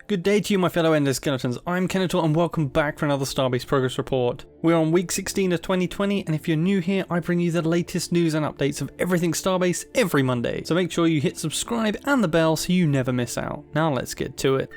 Good day to you, my fellow endless skeletons. I'm Kenetor and welcome back for another Starbase progress report. We're on week 16 of 2020, and if you're new here, I bring you the latest news and updates of everything Starbase every Monday. So make sure you hit subscribe and the bell so you never miss out. Now let's get to it.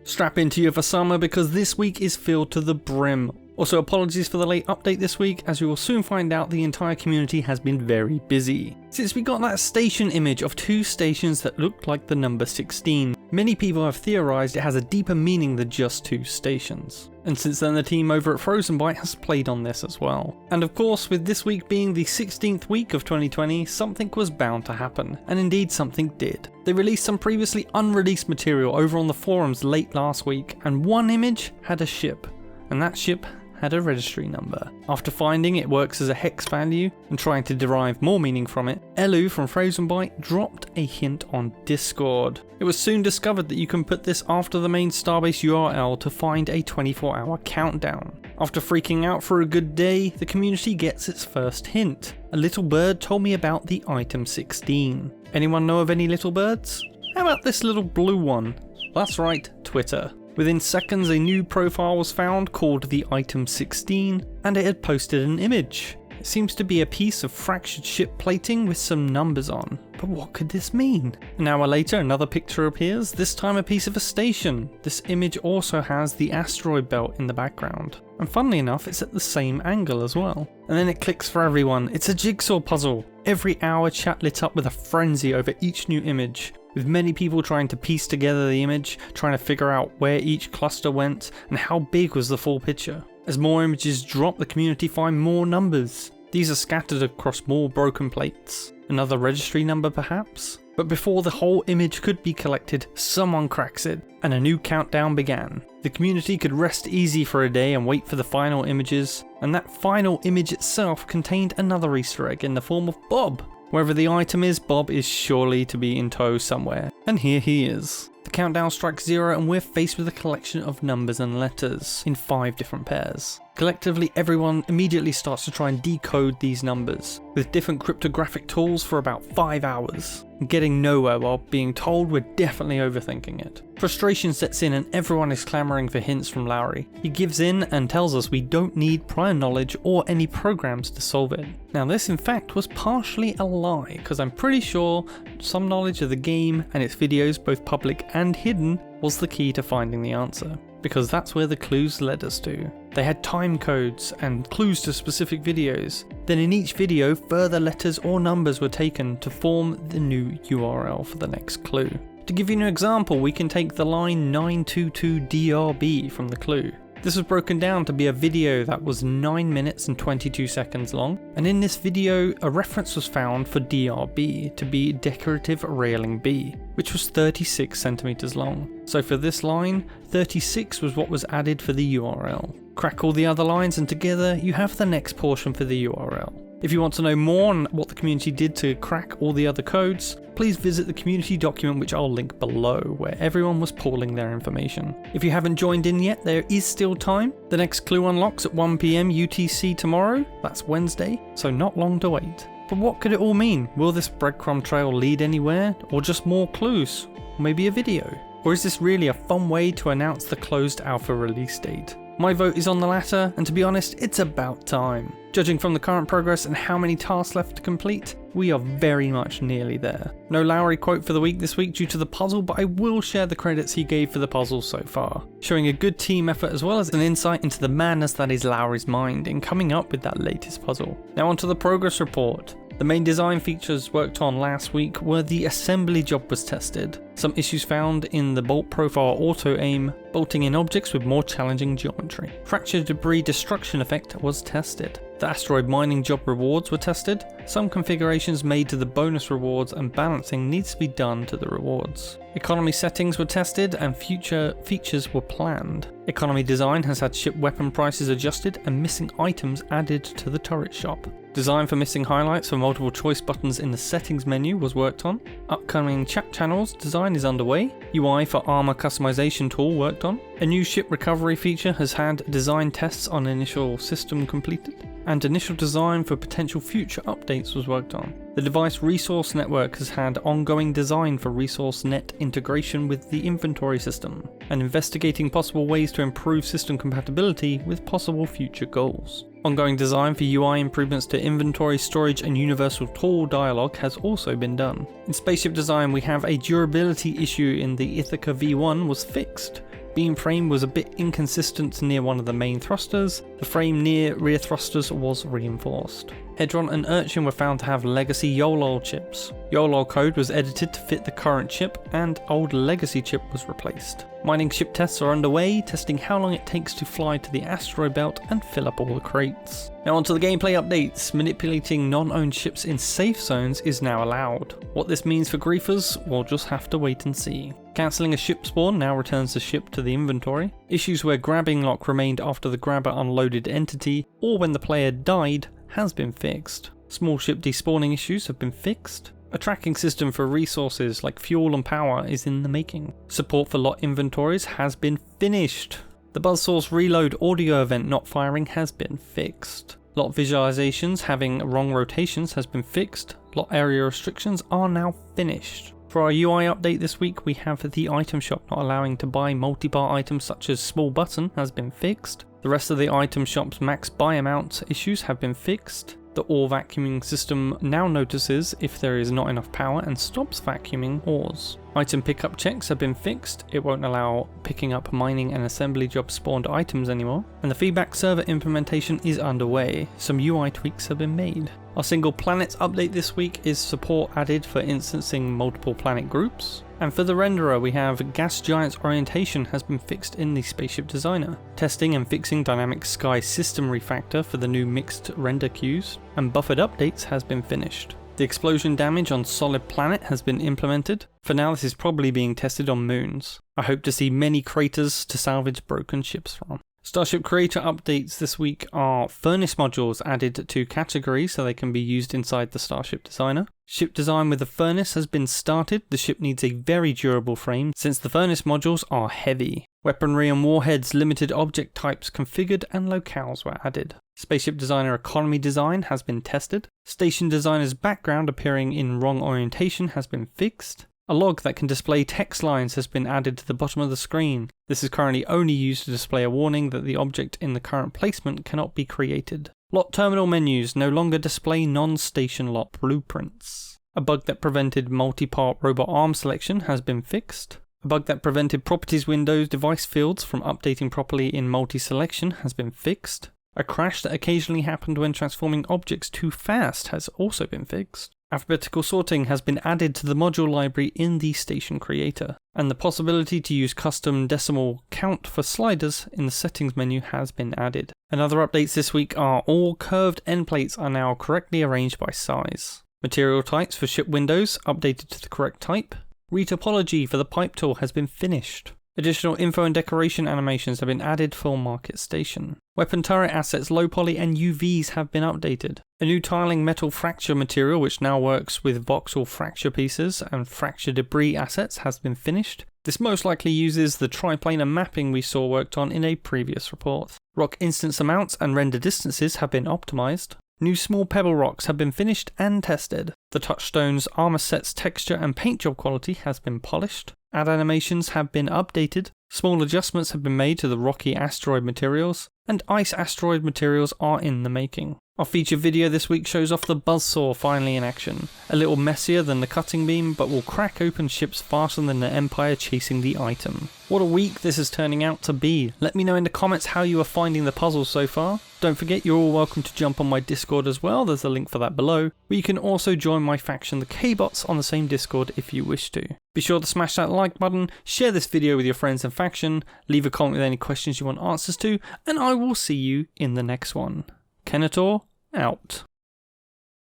Strap into you for summer because this week is filled to the brim. Also, apologies for the late update this week, as you will soon find out the entire community has been very busy. Since we got that station image of two stations that looked like the number 16, many people have theorised it has a deeper meaning than just two stations. And since then the team over at Frozenbyte has played on this as well. And of course, with this week being the 16th week of 2020, something was bound to happen, and indeed something did. They released some previously unreleased material over on the forums late last week, and one image had a ship, and that ship had a registry number. After finding it works as a hex value and trying to derive more meaning from it, Elu from Frozenbyte dropped a hint on Discord. It was soon discovered that you can put this after the main Starbase URL to find a 24-hour countdown. After freaking out for a good day, the community gets its first hint. A little bird told me about the item 16. Anyone know of any little birds? How about this little blue one? That's right, Twitter. Within seconds, a new profile was found called the item 16, and it had posted an image. It seems to be a piece of fractured ship plating with some numbers on, but what could this mean? An hour later, another picture appears, this time a piece of a station. This image also has the asteroid belt in the background, and funnily enough, it's at the same angle as well. And then it clicks for everyone, it's a jigsaw puzzle. Every hour, chat lit up with a frenzy over each new image, with many people trying to piece together the image, trying to figure out where each cluster went and how big was the full picture. As more images drop, the community find more numbers. These are scattered across more broken plates. Another registry number perhaps? But before the whole image could be collected, someone cracks it, and a new countdown began. The community could rest easy for a day and wait for the final images, and that final image itself contained another Easter egg in the form of Bob. Wherever the item is, Bob is surely to be in tow somewhere, and here he is. The countdown strikes 0 and we're faced with a collection of numbers and letters in 5 different pairs. Collectively, everyone immediately starts to try and decode these numbers, with different cryptographic tools for about 5 hours, getting nowhere while being told we're definitely overthinking it. Frustration sets in and everyone is clamouring for hints from Lowry. He gives in and tells us we don't need prior knowledge or any programs to solve it. Now this in fact was partially a lie, because I'm pretty sure some knowledge of the game and its videos, both public and hidden, was the key to finding the answer, because that's where the clues led us to. They had time codes and clues to specific videos. Then in each video, further letters or numbers were taken to form the new URL for the next clue. To give you an example, we can take the line 922DRB from the clue. This was broken down to be a video that was 9 minutes and 22 seconds long, and in this video a reference was found for DRB to be decorative railing B, which was 36 centimeters long. So for this line, 36 was what was added for the URL. Crack all the other lines and together you have the next portion for the URL. If you want to know more on what the community did to crack all the other codes, please visit the community document which I'll link below, where everyone was pooling their information. If you haven't joined in yet, there is still time. The next clue unlocks at 1 PM UTC tomorrow, that's Wednesday, so not long to wait. But what could it all mean? Will this breadcrumb trail lead anywhere, or just more clues? Or maybe a video? Or is this really a fun way to announce the closed alpha release date? My vote is on the latter, and to be honest, it's about time. Judging from the current progress and how many tasks left to complete, we are very much nearly there. No Lowry quote for the week this week due to the puzzle, but I will share the credits he gave for the puzzle so far, showing a good team effort as well as an insight into the madness that is Lowry's mind in coming up with that latest puzzle. Now onto the progress report. The main design features worked on last week were the assembly job was tested, some issues found in the bolt profile auto aim, bolting in objects with more challenging geometry. Fractured debris destruction effect was tested. The asteroid mining job rewards were tested. Some configurations made to the bonus rewards and balancing needs to be done to the rewards. Economy settings were tested and future features were planned. Economy design has had ship weapon prices adjusted and missing items added to the turret shop. Design for missing highlights for multiple choice buttons in the settings menu was worked on. Upcoming chat channels design is underway. UI for armor customization tool worked on. A new ship recovery feature has had design tests on initial system completed. and initial design for potential future updates was worked on. The device resource network has had ongoing design for resource net integration with the inventory system, and investigating possible ways to improve system compatibility with possible future goals. Ongoing design for UI improvements to inventory, storage and universal tool dialog has also been done. In spaceship design we have a durability issue in the Ithaca V1 was fixed. Beam frame was a bit inconsistent near one of the main thrusters. The frame near rear thrusters was reinforced. Hedron and Urchin were found to have legacy YOLOL chips. YOLOL code was edited to fit the current chip, and old legacy chip was replaced. Mining ship tests are underway, testing how long it takes to fly to the asteroid belt and fill up all the crates. Now onto the gameplay updates. Manipulating non-owned ships in safe zones is now allowed. What this means for griefers, we'll just have to wait and see. Cancelling a ship spawn now returns the ship to the inventory. Issues where grabbing lock remained after the grabber unloaded entity, or when the player died, has been fixed. Small ship despawning issues have been fixed. A tracking system for resources like fuel and power is in the making. Support for lot inventories has been finished. The Buzzsaw's reload audio event not firing has been fixed. Lot visualizations having wrong rotations has been fixed. Lot area restrictions are now finished. For our UI update this week, we have the item shop not allowing to buy multi-bar items such as small button has been fixed. The rest of the item shop's max buy amount issues have been fixed. The ore vacuuming system now notices if there is not enough power and stops vacuuming ores. Item pickup checks have been fixed. It won't allow picking up mining and assembly job spawned items anymore. And the feedback server implementation is underway. Some UI tweaks have been made. Our single planets update this week is support added for instancing multiple planet groups. And for the renderer we have gas giant's orientation has been fixed in the Spaceship Designer. Testing and fixing dynamic sky system refactor for the new mixed render queues, and buffered updates has been finished. The explosion damage on Solid Planet has been implemented. For now this is probably being tested on moons. I hope to see many craters to salvage broken ships from. Starship creator updates this week are furnace modules added to categories so they can be used inside the Starship Designer. Ship design with a furnace has been started. The ship needs a very durable frame since the furnace modules are heavy. Weaponry and warheads limited object types configured and locales were added. Spaceship Designer economy design has been tested. Station Designer's background appearing in wrong orientation has been fixed. A log that can display text lines has been added to the bottom of the screen. This is currently only used to display a warning that the object in the current placement cannot be created. Lot terminal menus no longer display non-station lot blueprints. A bug that prevented multi-part robot arm selection has been fixed. A bug that prevented properties windows device fields from updating properly in multi-selection has been fixed. A crash that occasionally happened when transforming objects too fast has also been fixed. Alphabetical sorting has been added to the module library in the station creator, and the possibility to use custom decimal count for sliders in the settings menu has been added. And other updates this week are all curved end plates are now correctly arranged by size. Material types for ship windows updated to the correct type. Retopology for the pipe tool has been finished. Additional info and decoration animations have been added for Market Station. Weapon turret assets, low poly and UVs have been updated. A new tiling metal fracture material which now works with voxel fracture pieces and fracture debris assets has been finished. This most likely uses the triplanar mapping we saw worked on in a previous report. Rock instance amounts and render distances have been optimized. New small pebble rocks have been finished and tested. The touchstone's armor set's texture and paint job quality has been polished. Add animations have been updated. Small adjustments have been made to the rocky asteroid materials, and ice asteroid materials are in the making. Our feature video this week shows off the buzzsaw finally in action. A little messier than the cutting beam, but will crack open ships faster than the Empire chasing the item. What a week this is turning out to be. Let me know in the comments how you are finding the puzzle so far. Don't forget you're all welcome to jump on my Discord as well, there's a link for that below, where you can also join my faction the K-Bots on the same Discord if you wish to. Be sure to smash that like button, share this video with your friends and faction, leave a comment with any questions you want answers to, and I will see you in the next one. Kenetor, out.